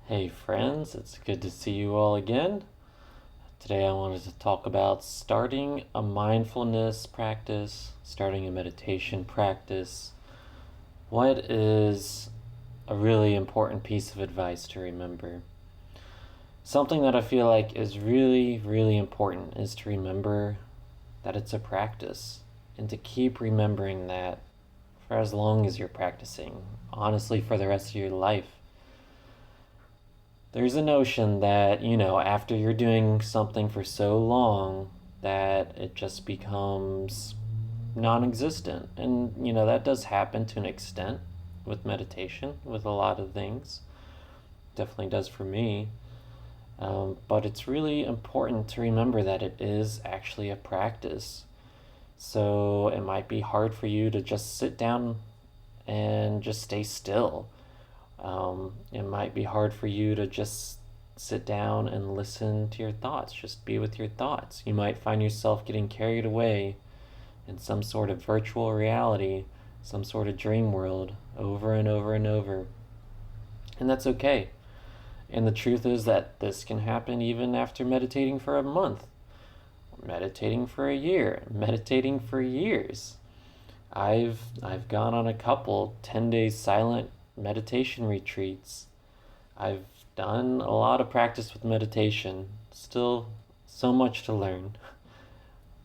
Hey friends, it's good to see you all again. Today I wanted to talk about starting a mindfulness practice, starting a meditation practice. What is a really important piece of advice to remember? Something that I feel like is really, really important is to remember that it's a practice and to keep remembering that for as long as you're practicing, honestly, for the rest of your life. There's a notion that, after you're doing something for so long, that it just becomes non existent. And, that does happen to an extent with meditation, with a lot of things. Definitely does for me. But it's really important to remember that it is actually a practice. So it might be hard for you to just sit down and just stay still. It might be hard for you to just sit down and listen to your thoughts, just be with your thoughts. You might find yourself getting carried away in some sort of virtual reality, some sort of dream world, over and over and over. And that's okay. And the truth is that this can happen even after meditating for a month, meditating for a year, meditating for years. I've gone on a couple 10 days silent meditation retreats. I've done a lot of practice with meditation. Still so much to learn.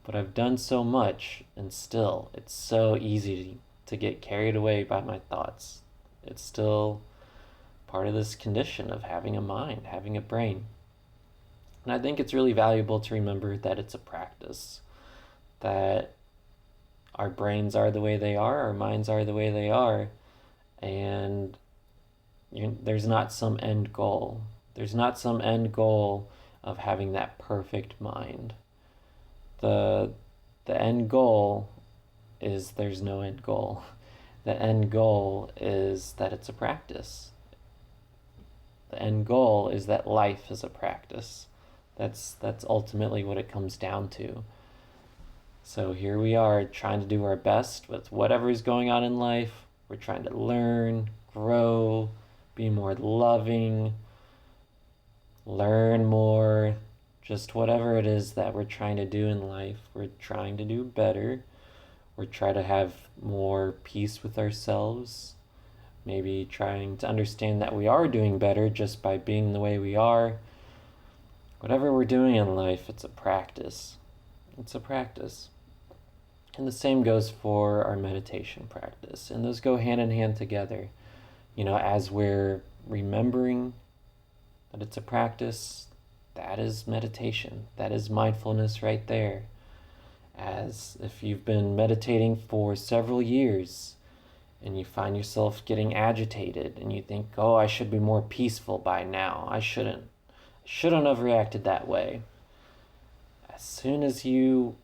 But I've done so much, and still, it's so easy to get carried away by my thoughts. It's still part of this condition of having a mind, having a brain. And I think it's really valuable to remember that it's a practice, that our brains are the way they are, our minds are the way they are, and there's not some end goal. There's not some end goal of having that perfect mind. The the end goal is there's no end goal. The end goal is that it's a practice. The end goal is that life is a practice. That's ultimately what it comes down to. So here we are trying to do our best with whatever is going on in life. We're trying to learn, grow, be more loving, learn more, just whatever it is that we're trying to do in life. We're trying to do better. We're trying to have more peace with ourselves. Maybe trying to understand that we are doing better just by being the way we are. Whatever we're doing in life, it's a practice. It's a practice. And the same goes for our meditation practice. And those go hand in hand together. As we're remembering that it's a practice, that is meditation. That is mindfulness right there. As if you've been meditating for several years and you find yourself getting agitated and you think, oh, I should be more peaceful by now. I shouldn't have reacted that way. As soon as you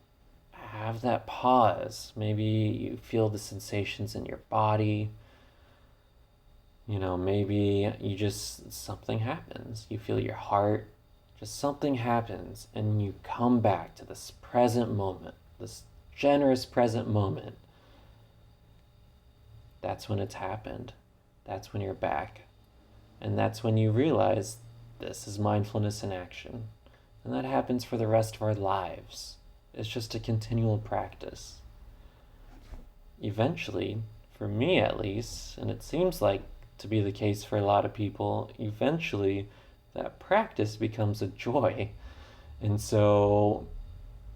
have that pause, maybe you feel the sensations in your body. Maybe something happens. You feel your heart, just something happens, and you come back to this present moment, this generous present moment. That's when it's happened. That's when you're back. And that's when you realize this is mindfulness in action. And that happens for the rest of our lives. It's just a continual practice. Eventually, for me at least, and it seems like to be the case for a lot of people, eventually that practice becomes a joy. And so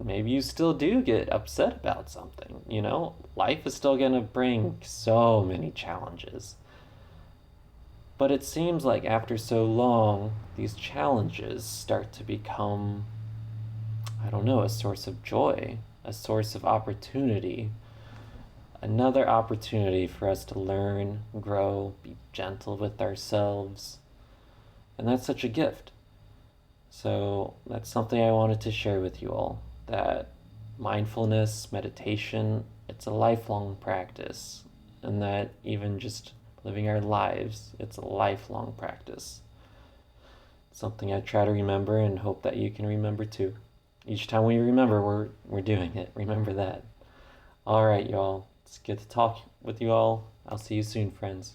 maybe you still do get upset about something. Life is still going to bring so many challenges. But it seems like after so long, these challenges start to become, I don't know, a source of joy, a source of opportunity, another opportunity for us to learn, grow, be gentle with ourselves. And that's such a gift. So that's something I wanted to share with you all, that mindfulness, meditation, it's a lifelong practice. And that even just living our lives, it's a lifelong practice. Something I try to remember and hope that you can remember too. Each time we remember, we're doing it. Remember that. All right, y'all. It's good to talk with you all. I'll see you soon, friends.